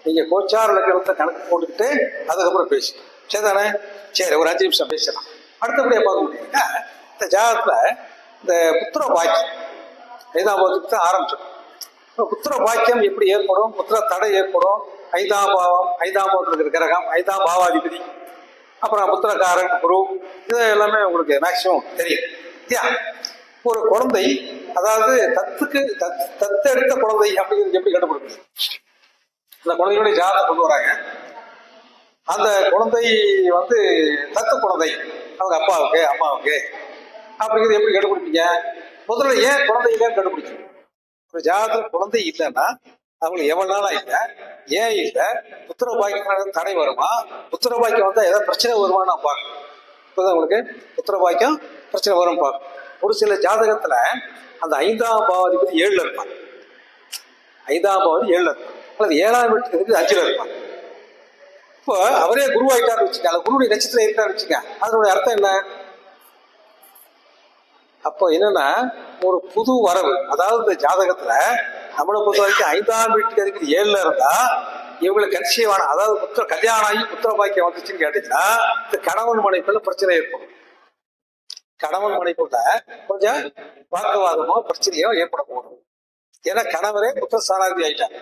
S2: நீங்க கோச்சார லக்கணத்தை கணக்கு போட்டுக்கிட்டு அதுக்கப்புறம் பேசு, சரிதானே? சரி, ஒரு 5 நிமிஷம் பேசலாம். அடுத்தபடியா பார்க்க முடியுங்கன்னா, இந்த ஜாதகத்துல இந்த புத்திர பாக்கியம் 5ஆம் பாவத்துக்கு தான் ஆரம்பிச்சோம். புத்திர பாக்கியம் எப்படி ஏற்படும், புத்திர தடை ஏற்படும், ஐந்தாம் பாவம், ஐந்தாம் பாவத்தில் இருக்கிற கிரகம், ஐந்தாம் பாவாதிபதி, அப்புறம் புத்திரக்காரன் குரு, இது எல்லாமே உங்களுக்கு மேக்சிமம் தெரியும் இல்லையா? ஒரு குழந்தை, அதாவது தத்தெடுத்த குழந்தை அப்படிங்கிறது எப்படி கண்டுபிடிக்குது? அந்த குழந்தையோட ஜாதகம் கொண்டு வராங்க. அந்த குழந்தை வந்து தத்து குழந்தை, அவங்க அப்பாவுக்கு அம்மாவுக்கு அப்படிங்கிறது எப்படி கண்டுபிடிப்பீங்க? முதல்ல ஏன் குழந்தை இல்லைன்னு கண்டுபிடிக்கணும். ஒரு ஜாதகத்துல குழந்தை இல்லைன்னா அவங்களுக்கு எவ்வளவு நாளா இல்லை, ஏன் இல்லை, புத்திர பாக்கியம் தடை வருமா, புத்திர பாக்கியம் வந்தா ஏதாவது பிரச்சனை வருமானு நான் பார்க்கணும். இப்போதான் உங்களுக்கு புத்திர பாக்கியம் பிரச்சனை வரும் பார்க்கணும். ஒரு சில ஜாதகத்துல அந்த ஐந்தாம் பாவாதிபதி 7ல இருப்பான், ஐந்தாம் பாவாதி 7ல இருப்பான், அல்லது 7ஆம் வீட்டுக்கு 5ல இருப்பான். இப்போ அவரே குருவாயிட்டான்னு வச்சுக்க, அல்ல குருவுடைய நட்சத்திரம் இருக்கான்னு வச்சுக்க, அதனுடைய அர்த்தம் என்ன? அப்போ என்னன்னா ஒரு புது வரவு, அதாவது இந்த ஜாதகத்துல நம்மளை பொறுத்த வரைக்கும் 5ஆம் வீட்டுக்கு அதுக்கு 7ல இருந்தா இவங்களுக்கு கட்சியவான, அதாவது கல்யாணம் ஆகி புத்திர பாக்கியம் வந்துச்சுன்னு கேட்டீங்கன்னா இந்த கணவன் மனைக்குள்ள பிரச்சனை ஏற்படும். கணவன் மனைக்குள்ள கொஞ்சம் வாக்குவாதமோ பிரச்சனையோ ஏற்பட போடும். ஏன்னா கணவரே புத்திர ஸ்தானாதிபதி ஆயிட்டாங்க.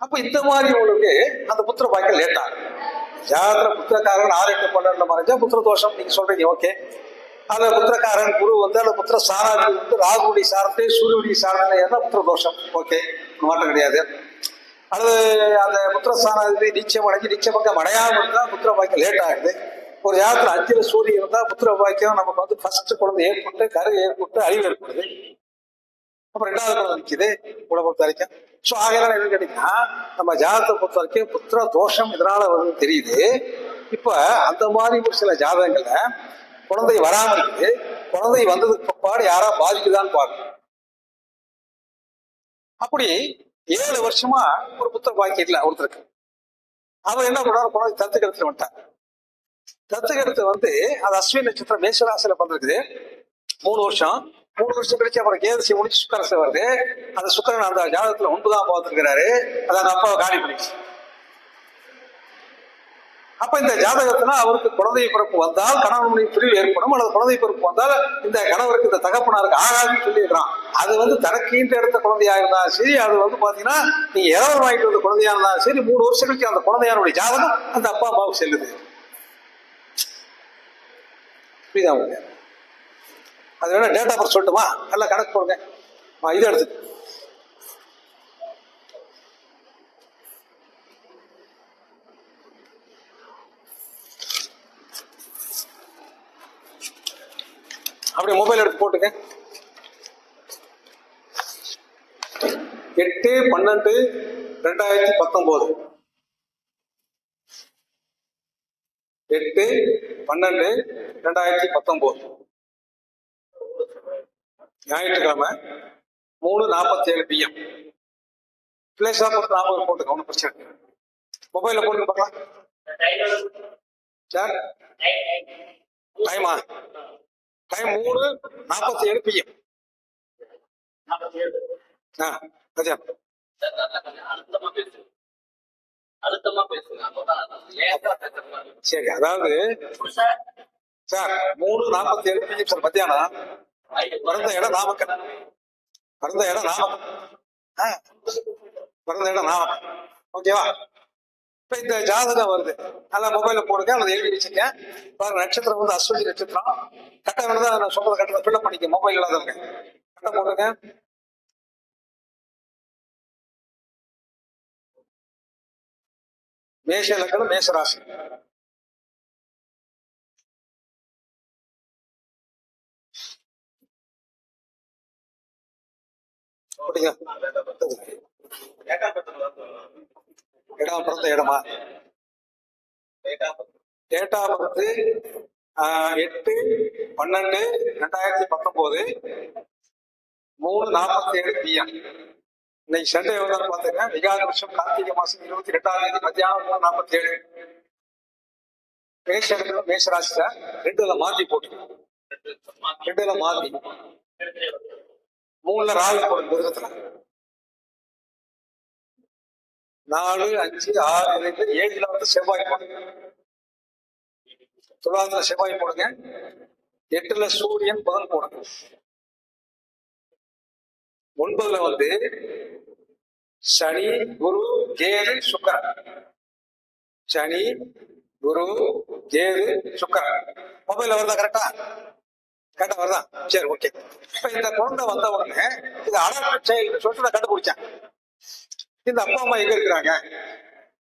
S2: அப்ப இந்த மாதிரி உங்களுக்கு அந்த புத்திர பாக்கியம் லேட் ஆகும். ஜாதகத்துல புத்திரக்காரன் 6, 8, 12 மறைஞ்சா புத்திர தோஷம் நீங்க சொல்றீங்க, ஓகே. அந்த புத்திரக்காரன் குரு வந்து அந்த புத்திர சாராதி வந்து ராகுடைய சாரத்தை சூரியனுடைய சாரத்தை ஏன்னா புத்திர தோஷம், ஓகே, மாற்றம் கிடையாது. அது அந்த புத்திர சாராதி நிச்சயம் அடைஞ்சு நிச்சய பக்கம் அடையாம இருந்தா புத்திர பாக்கியம் லேட் ஆகுது. ஒரு ஜாதகத்துல 5ல சூரியன் இருந்தா புத்திர பாக்கியம் நமக்கு வந்து ஃபர்ஸ்ட் குழந்தை ஏற்பட்டு கரு ஏற்பட்டு அறிவு ஏற்படுது. அப்புறம் 2வது குழந்தை நிற்குது உங்களை பொறுத்த வரைக்கும். ஸோ ஆகையால என்ன கேட்டீங்கன்னா நம்ம ஜாதகத்தை பொறுத்த வரைக்கும் புத்திர தோஷம் இதனால வந்து தெரியுது. இப்ப அந்த மாதிரி ஒரு சில ஜாதகங்கள்ல குழந்தை வராம இருக்குது, குழந்தை வந்ததுக்கு பிற்பாடு யாரா பாதிக்குதான்னு பார்க்கணும். அப்படி 7 வருஷமா ஒரு புத்திர பாக்கியம் இல்லை ஒருத்தருக்கு. அவர் என்ன பண்ணாரு, குழந்தை தத்துக்கெடுத்து வந்துட்டாங்க. தத்துக்கெடுத்து வந்து அது அஸ்வினி நட்சத்திரம் மேஷராசியில வந்திருக்குது. 3 வருஷம் கழிச்சு அப்புறம் கேதசி முடிச்சு சுக்கரசை வருது. அந்த சுக்கரன் அந்த ஜாதகத்துல 9ஆம் பாவத்துல இருக்கிறாரு. அதாவது அப்பாவை காலி பண்ணிச்சு. அப்ப இந்த ஜாதகத்துல அவருக்கு குழந்தை பிறப்பு வந்தால் கணவனுடைய பிரிவு ஏற்படும், அல்லது குழந்தை பிறப்பு வந்தால் இந்த கணவருக்கு இந்த தகப்பனாருக்கு ஆகாதுன்னு சொல்லி இருக்கிறான். அது வந்து தனக்கீண்டு எடுத்த குழந்தையா இருந்தாலும் சரி, அது வந்து பாத்தீங்கன்னா நீங்க இறவர் வாங்கிட்டு வந்த குழந்தையா இருந்தாலும் சரி, 3 வருஷம் கழிச்சு அந்த குழந்தையாருடைய ஜாதகம் அந்த அப்பா அம்மாவுக்கு செல்லுது. புரியுதா உங்களுக்கு? அது வேணா டேட்டா பர்த் சொல்லட்டுமா? நல்லா கணக்கு போடுங்க. இது எடுத்து அப்படியே மொபைல் எடுத்து போட்டுங்க. 8/12/2019 8/12/2019 ஞாயிற்றுக்கிழமை 3:47 PM. பிளேஸ் ஆஃப் பர்த் நாம போட்டுக்க, ஒன்றும் பிரச்சனை இல்லை. மொபைல போட்டு பார்க்கலாம் சார். டைமா? Time 3:47 PM. சரி, அதாவது சார் 3:47 PM சார் மத்தியானம். பிறந்த இடம் நாமக்கல். பிறந்த இடம் நாமக்கல். ஓகேவா? இப்ப இந்த ஜாதகம் வருது, நல்லா மொபைல போடுங்க, அதை எழுதி வச்சுக்க. நட்சத்திரம் வந்து அஸ்வினி நட்சத்திரம். கட்ட வேணுதான் நான் சொல்றத கட்டத்தை ஃபில்அப் பண்ணிக்க. மொபைல் இல்லாதவங்க கட்ட போடுங்க. மேஷ லக்னம், மேஷராசி. இடம் பிறந்த இடமா? Data birth 8/12/2019 3:47 PM. இன்னைக்கு சண்டே எவ்வளவு பாத்துங்க. விகாரி வருஷம் கார்த்திகை மாசம் 22ஆம் தேதி மத்தியானம் 3:47. மேஷ லக்னம், மேஷராசி சார். 2ல மாத்தி போட்டு, 2ல மாத்தி 3ல ராகு போடுங்க. விருதத்துல 4, 5, 6, 7ல வந்து செவ்வாய் போடுங்க. துலாத்துல செவ்வாய் போடுங்க. 8ல சூரியன் புதன் போடுங்க. 9ல வந்து சனி, குரு, கேது, சுக்கிரன். சனி, குரு, கேது, சுக்கிரன். மொபைல்ல வருதா? கரெக்டா வருதா? சரி, ஓகே. இப்ப இந்த குழந்தை வந்த உடனே இது அடாப்டட் சைல்டு சொல்லிட்டு நான் கண்டுபிடிச்சேன். இந்த அப்பா அம்மா எங்க இருக்கிறாங்க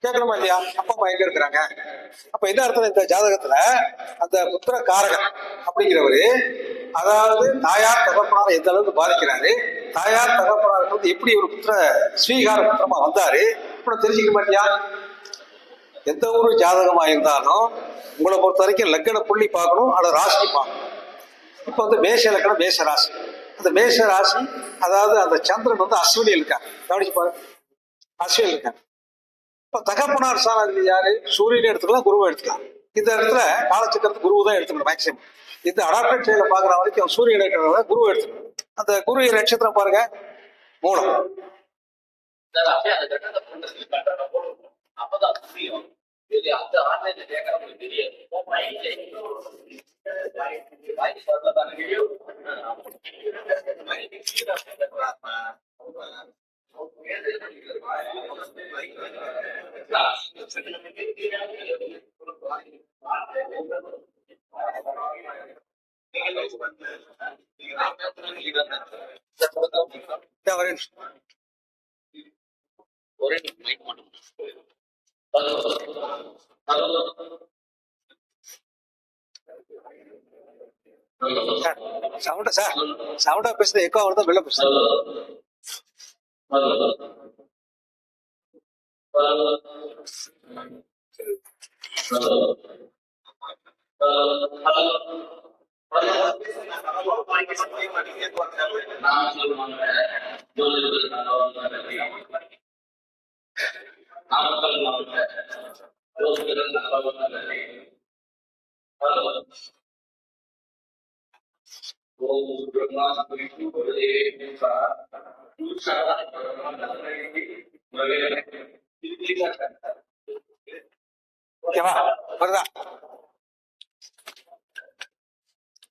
S2: கேட்கணுமா இல்லையா? அப்பா அம்மா எங்க இருக்கிறாங்க? அப்ப என்ன அர்த்தம்? இந்த ஜாதகத்துல அந்த புத்திர காரகன் அப்படிங்கிறவரு, அதாவது தாயார் தகப்பனார் எந்த அளவுக்கு பாதிக்கிறாரு, தாயார் தகப்பனாருக்கு வந்து எப்படி ஒரு புத்திர ஸ்வீகார புத்திரமா வந்தாரு இப்ப தெரிஞ்சுக்க மாட்டியா? எந்த ஒரு ஜாதகமா இருந்தாலும் உங்களை பொறுத்த வரைக்கும் லக்கண புள்ளி பார்க்கணும், அல்லது ராசி பார்க்கணும். இப்ப வந்து மேஷ லக்கணம், மேஷ ராசி. அந்த மேஷ ராசி, அதாவது அந்த சந்திரன் வந்து அஸ்வினி இருக்காங்க, கவனிச்சு பாருங்க, அஸ்வினி இருக்காங்க. இப்ப தகப்பனார் சாணம் யாரு? சூரியனை எடுத்துக்கலாம், குருவை எடுத்துக்கலாம். இந்த இடத்துல காலச்சக்கரத்து குருவு தான் எடுத்துக்கணும் மேக்சிமம். இந்த அடாப்டட் செயல பாக்குற வரைக்கும் சூரியன் எடுக்கிறத குருவை எடுத்துக்கணும். அந்த குரு நட்சத்திரம் பாருங்க, மூலம். சவுண்டா பேசுறது எக்கோ வருதா? வெளில பேசுறது ஓகேவா? வருதா?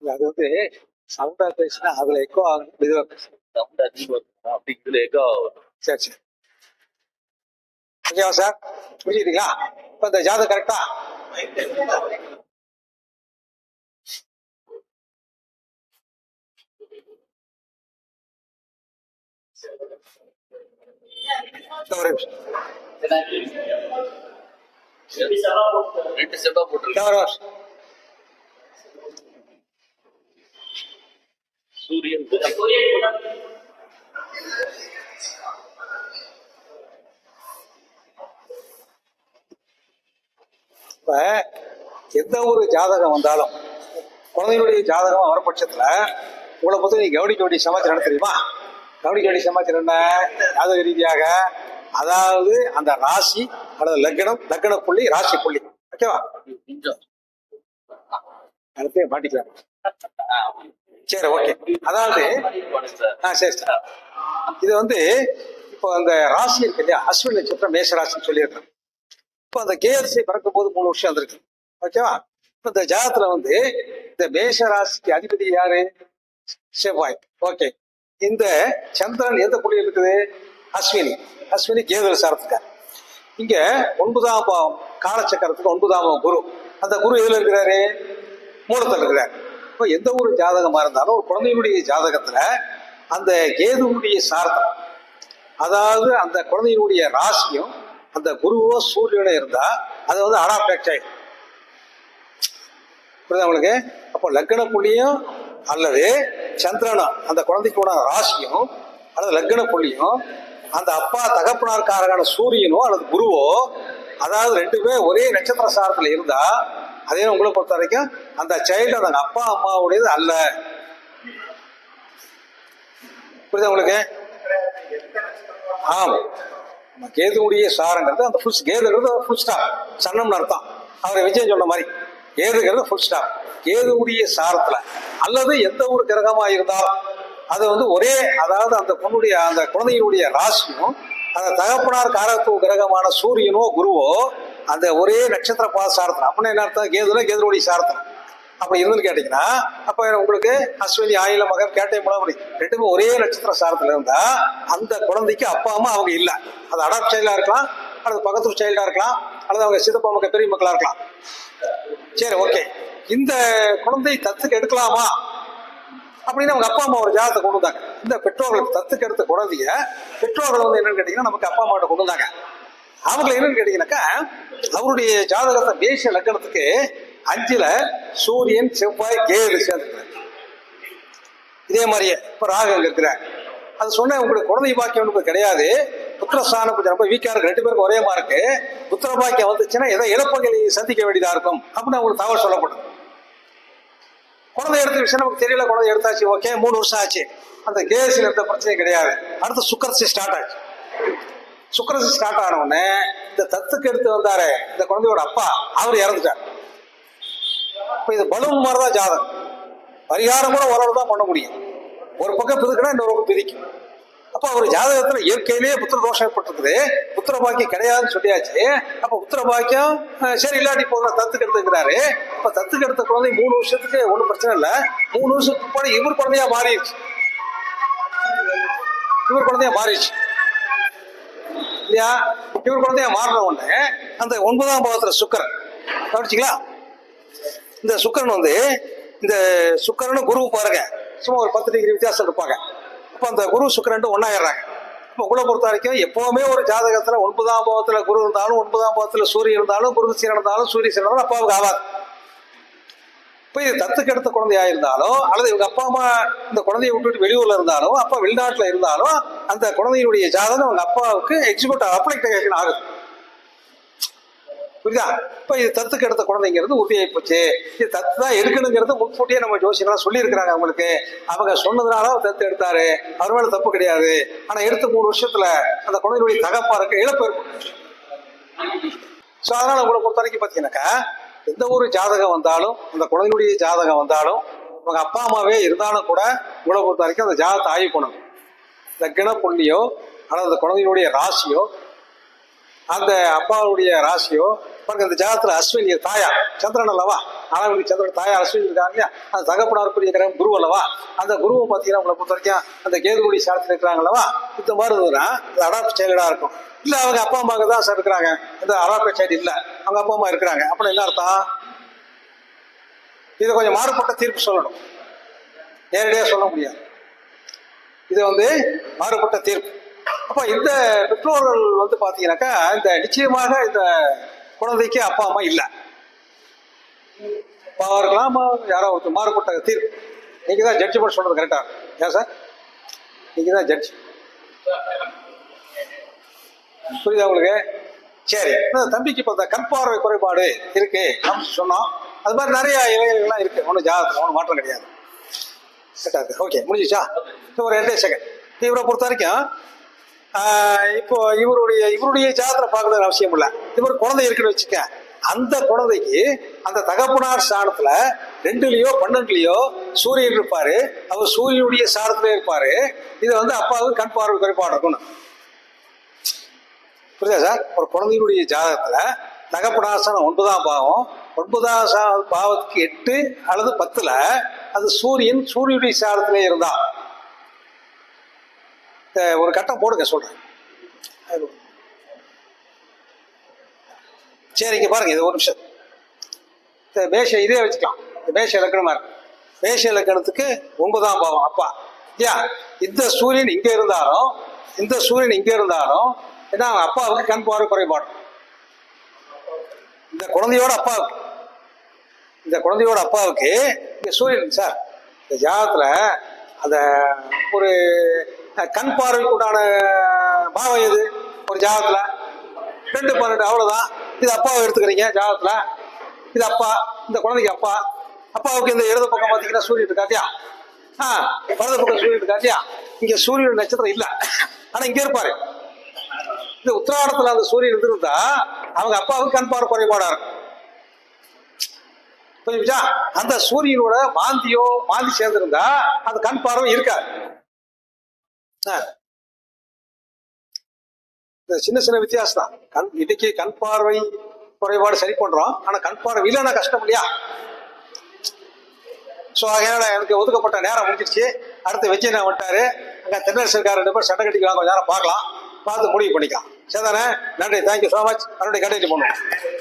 S2: அது வந்து சவுண்டா பேசினா அதுல எக்கோ ஆகும், மெதுவா பேசுறேன் அப்படிங்கிறது எக்கோ ஆகும். சரி சரி, ஓகேவா சார்? புரியுதுங்களா? இப்ப இந்த ஜாதகம் கரெக்டா? ஒரு சூரியன் இப்ப எந்த ஒரு ஜாதகம் வந்தாலும் குழந்தைகளுடைய ஜாதகம் வர பட்சத்துல உங்களை பொறுத்த நீங்க கவனிக்க வேண்டிய சமாச்சாரம் என்ன தெரியுமா? கவனிக்க வேண்டிய சமாச்சாரம் என்ன? ஜாதக ரீதியாக, அதாவது அந்த ராசி அல்லது லக்னம், லக்ன புள்ளி, ராசி புள்ளி. ஓகேவா? அடுத்து மாட்டிக்கலாம். சரி, ஓகே. அதாவது சரி சார், இது வந்து இப்போ அந்த ராசி இருக்கு இல்லையா, அஸ்வினி நட்சத்திரம் மேஷ ராசின்னு சொல்லியிருக்கேன். இப்போ அந்த கேஎஸ்சி பிறக்கும் போது 3 வருஷம் வந்திருக்கு. ஓகேவா? இப்போ இந்த ஜாதகத்துல வந்து இந்த மேஷ ராசிக்கு அதிபதி யாரு? செவ்வாய். ஓகே. இந்த சந்திரன் எந்த புள்ளி இருக்குது? அஸ்வினி. அஸ்வினி கேது சாரத்துக்கார். இங்க 9ஆம் பாவம் காலச்சக்கரத்துக்கு 9ஆம் பாவம் குரு. அந்த குரு எதுல இருக்கிறாரு? மூலத்தில் இருக்கிறார். இப்போ எந்த ஒரு ஜாதகமா இருந்தாலும் ஒரு குழந்தையினுடைய ஜாதகத்துல அந்த கேதுவுடைய சாரத்தம், அதாவது அந்த குழந்தையினுடைய ராசியும் அந்த குருவோ சூரியனோ இருந்தா அது வந்து அடாப்டட் ஆயிடும். புரியுதா உங்களுக்கு? அப்போ லக்ன புள்ளியும் அல்லது சந்திரனும் அந்த குழந்தைக்கூட ராசியும் அல்லது லக்ன புள்ளியும் அந்த அப்பா தகப்பனார்காரகான சூரியனோ அல்லது குருவோ, அதாவது ரெண்டுமே ஒரே நட்சத்திர சாரத்துல இருந்தா அதே உங்களை பொறுத்த வரைக்கும் அந்த சைல்டு அந்த அப்பா அம்மாவுடையது அல்ல. புரியுதா உங்களுக்கு? ஆமா, கேதுவுடைய சாரங்கிறது அந்த ஃபுல் கேதுங்கிறது ஃபுல் ஸ்டாப், சன்னம்னு அர்த்தம். அவரை விஜயம் சொன்ன மாதிரி கேதுங்கிறது ஃபுல் ஸ்டாப். கேதுவுடைய சாரத்துல அல்லது எந்த ஒரு கிரகமா இருந்தாலும் அது வந்து ஒரே, அதாவது அந்த பொண்ணுடைய அந்த குழந்தையினுடைய ராசியும் அந்த தகப்பனார் காரத்துவ கிரகமான சூரியனோ குருவோ அந்த ஒரே நட்சத்திர பாத சாரத்தில். அப்படின்னா என்ன அர்த்தம்? கேதுல கேதுவுடைய சாரத்தில் அப்படி இருந்துன்னு கேட்டீங்கன்னா, அப்ப உங்களுக்கு அஸ்வினி ஆயில மகன் கேட்டை முளவரி ரெண்டுமே ஒரே நட்சத்திர சாரத்துல இருந்தா அந்த குழந்தைக்கு அப்பா அம்மா அவங்க இல்ல. அது அடாப்ட் சைல்டா இருக்கலாம், அல்லது பக்கத்து சைல்டா இருக்கலாம், அல்லது அவங்க சித்தப்பா மக்கள் பெரிய மக்களா இருக்கலாம். சரி, ஓகே. இந்த குழந்தை தத்துக்கு எடுக்கலாமா அப்படின்னு அவங்க அப்பா அம்மா ஒரு ஜாதகத்தை கொண்டு வந்தாங்க. இந்த பெற்றோர்களுக்கு தத்துக்கு எடுத்த குழந்தைய பெற்றோர்கள் வந்து என்னன்னு கேட்டீங்கன்னா நமக்கு அப்பா அம்மா கொண்டு வந்தாங்க. அவங்க என்னன்னு கேட்டீங்கன்னாக்கா, அவருடைய ஜாதகத்தை மேஷ லக்னத்துக்கு 5ல சூரியன் செவ்வாய் கேது சேர்ந்து, இதே மாதிரியே இப்ப ராகம் இருக்கிறார். அது சொன்ன உங்களுக்கு குழந்தை பாக்கியம் உங்களுக்கு கிடையாது, புத்திரஸ்தானம் கொஞ்சம் ரொம்ப வீக்கா இருக்கு, 2 பேருக்கு ஒரே மார்க்கு, புத்திர பாக்கியம் வந்துச்சுன்னா ஏதோ இழப்புகளை சந்திக்க வேண்டியதா இருக்கும் அப்படின்னு அவங்களுக்கு தகவல் சொல்லப்படும். குழந்தை எடுத்த விஷயம் நமக்கு தெரியல, குழந்தை எடுத்தாச்சு, ஓகே, 3 வருஷம் ஆச்சு, அந்த கேஸில் எந்த பிரச்சனையும் கிடையாது. அடுத்து சுக்கரசி ஸ்டார்ட் ஆச்சு. சுக்கரசி ஸ்டார்ட் ஆன உடனே இந்த தத்துக்கு எடுத்து வந்தாரு இந்த குழந்தையோட அப்பா, அவர் இறந்துட்டார். இப்ப இது பலூன் மாதிரிதான் ஜாதகம், பரிகாரம் கூட ஓரளவு தான் பண்ண முடியும். ஒரு பக்கம் பிதுக்குனா இன்னொரு பக்கம் பிதிக்கும். அப்ப ஒரு ஜாதகத்துல இயற்கையிலேயே புத்திர தோஷம் ஏற்பட்டிருக்குது, புத்திர பாக்கியம் கிடையாதுன்னு சொல்லியாச்சு. அப்ப புத்திர பாக்கியம் சரி இல்லாட்டி போக தத்துக்கு எடுத்துக்கிறாரு. இப்ப தத்துக்கு எடுத்த குழந்தை 3 வருஷத்துக்கு ஒன்றும் பிரச்சனை இல்லை. 3 வருஷத்துக்கு போன இவர் குழந்தையா மாறிடுச்சு, இவர் குழந்தையா மாறிடுச்சு இல்லையா? இவர் குழந்தையா மாறின உடனே அந்த 9ஆம் பாவத்துல சுக்கரன் கவனிச்சிங்களா? இந்த சுக்கரன் வந்து இந்த சுக்கரனும் குரு பாருங்க சும்மா ஒரு 10 டிகிரி வித்தியாசம் இருப்பாங்க. அப்ப அந்த குரு சுக்கரன் ஒன்னாயிடுறாங்க. இப்ப உங்களை பொறுத்த வரைக்கும் எப்பவுமே ஒரு ஜாதகத்துல 9ஆம் பாவத்துல குரு இருந்தாலும், 9ஆம் பாவத்துல சூரியன் இருந்தாலும், குரு சீரன் இருந்தாலும், சூரிய சீரன் இருந்தாலும் அப்பாவுக்கு ஆகாது. இப்ப இது தத்துக்கு எடுத்த குழந்தையா இருந்தாலும், அல்லது இவங்க அப்பா அம்மா இந்த குழந்தைய விட்டுட்டு வெளியூர்ல இருந்தாலும், அப்பா வெளிநாட்டுல இருந்தாலும், அந்த குழந்தையுடைய ஜாதகம் அவங்க அப்பாவுக்கு எக்ஸிக்யூட் அப்ளிகேஷன் ஆகுது. புரியுதா? இப்ப இது தத்துக்கு எடுத்த குழந்தைங்கிறது உறுதியாகி போச்சு. இது தத்து தான் எடுக்கணுங்கிறது முன்கூட்டியே நம்ம ஜோசியெல்லாம் சொல்லி இருக்கிறாங்க அவங்களுக்கு. அவங்க சொன்னதுனால தத்து எடுத்தாரு, அவர் மேல தப்பு கிடையாது. ஆனா எடுத்த 3 வருஷத்துல அந்த குழந்தையுடைய தகப்பாருக்கு இழப்பு ஏற்பட்டு. ஸோ அதனால உங்களை பொறுத்த வரைக்கும் பார்த்தீங்கன்னாக்கா, எந்த ஒரு ஜாதகம் வந்தாலும், அந்த குழந்தையுடைய ஜாதகம் வந்தாலும், அவங்க அப்பா அம்மாவே இருந்தாலும் கூட உங்களை பொறுத்த வரைக்கும் அந்த ஜாதகத்தை ஆய்வு பண்ணணும். லக்ன புள்ளியோ அல்லது அந்த குழந்தையுடைய ராசியோ, அந்த அப்பாவுடைய ராசியோ பாருங்க. இந்த ஜாதகத்துல அஸ்வினி தாயா சந்திரன் அல்லவா, ஆனாவுடைய சந்திரன் தாயா அஸ்வினி இருக்காங்க இல்லையா? அந்த தகப்பனாருக்குரிய கிரகம் குரு அல்லவா, அந்த குருவை பார்த்தீங்கன்னா உங்களை பொறுத்த வரைக்கும் அந்த கேதுகுடி சாரத்தில் இருக்கிறாங்க அல்லவா. இந்த மாதிரி இருந்ததுன்னா இது அடாப்ட் சைல்டா இருக்கும். இல்ல அவங்க அப்பா அம்மாவுக்கு தான் சார் இருக்கிறாங்க, இந்த அடாப்ட் சைல்டு இல்ல அவங்க அப்பா அம்மா இருக்கிறாங்க அப்படின்னு என்ன அர்த்தம்? இதை கொஞ்சம் மாறுபட்ட தீர்ப்பு சொல்லணும், நேரடியாக சொல்ல முடியாது. இது வந்து மாறுபட்ட தீர்ப்பு. அப்ப இந்த பெற்றோர்கள் வந்து பாத்தீங்கன்னாக்கா, இந்த நிச்சயமாக இந்த குழந்தைக்கு அப்பா அம்மா இல்லை, அப்பாவா இருக்கலாம், யாரோ ஒருத்தர் மாறுபட்ட தீர்ப்பு. நீங்க தான் ஜட்ஜ்மெண்ட் சொல்றது கரெக்டா? ஏன் சார் நீங்க தான் ஜட்ஜ், புரியுதா உங்களுக்கு? சரி, தம்பிக்கு இப்போ கண் பார்வை குறைபாடு இருக்கு அப்படின்னு சொன்னோம். அது மாதிரி நிறைய இலைகள்லாம் இருக்கு, ஒன்றும் ஜாதகம் ஒன்றும் மாற்றம் கிடையாது. ஓகே, முடிஞ்சிச்சா? ஒரு 2 செகண்ட். இவரை பொறுத்த வரைக்கும் இப்போ இவருடைய ஜாதகத்தை பார்க்கறது அவசியம் இல்லை. இவர் குழந்தை இருக்குன்னு வச்சுக்க, அந்த குழந்தைக்கு அந்த தகப்பனார் ஸ்தானத்துல 2லயோ 12லயோ சூரியன் இருப்பாரு, அவர் சூரியனுடைய ஸ்தானத்துல இருப்பாரு. இது வந்து அப்பாவுக்கு கண் பார்வை குறைபாடு இருக்கணும். புரியுதா சார்? ஒரு குழந்தையுடைய ஜாதகத்துல தகப்பனார் ஸ்தானம் 9ஆம் பாவம், 9ஆம் பாவத்துக்கு 8 அல்லது 10ல அது சூரியனுடைய ஸ்தானத்திலே இருந்தா ஒரு கட்டம் போடுங்க சொல்றேன். சரி, இங்க பாருங்க, இது ஒரு நிமிஷம். மேஷ இதே வச்சுக்கலாம், மேஷ இலக்கணமா இருக்கு. மேஷ இலக்கணத்துக்கு 9ஆம் பாவம் அப்பா இல்லையா? இந்த சூரியன் இங்க இருந்தாலும், இந்த சூரியன் இங்க இருந்தாலும் ஏன்னா அப்பாவுக்கு கண் பார்வை குறைபாடு. இந்த குழந்தையோட அப்பாவுக்கு இங்க சூரியன் சார் இந்த ஜாதகத்துல அந்த ஒரு கண் பார்வைக்கு உண்டான பாவம் எது ஒரு ஜாதகத்துல 2-12 அவ்வளவுதான். இது அப்பாவை எடுத்துக்கிறீங்க ஜாதகத்துல, இது அப்பா, இந்த குழந்தைக்கு அப்பாவுக்கு இந்த இடது பக்கம் பார்த்தீங்கன்னா சூரியன் இருக்காத்தியா, வலது பக்கம் சூரியன் இருக்காத்தியா. இங்க சூரியன் நட்சத்திரம் இல்ல, ஆனா இங்க இருப்பாரு. இந்த உத்திராடத்துல அந்த சூரியன் இருந்திருந்தா அவங்க அப்பாவுக்கு கண் பார்வை குறைபாடா இருக்கும். புரியுதா? அந்த சூரியனோட மாந்தி சேர்ந்திருந்தா அந்த கண் பார்வை இருக்காது. சின்ன வித்தியாசம் தான். இன்னைக்கு கண் பார்வை குறைபாடு சரி பண்றோம், ஆனா கண் பார்வை இல்லைன்னா கஷ்டம் இல்லையா? ஸோ அதனால எனக்கு ஒதுக்கப்பட்ட நேரம் முடிஞ்சிருச்சு. அடுத்து வச்சு நான் விட்டாரு. அங்கே தென்னரசுக்கார 2 பேர் சண்டை கட்டிக்கலாம், கொஞ்சம் நேரம் பார்க்கலாம், பார்த்து முடிவு பண்ணிக்கலாம். சரிதானே? நன்றி, தேங்க்யூ ஸோ மச். மறுபடியும் கண்டினியூ பண்ணுவோம்.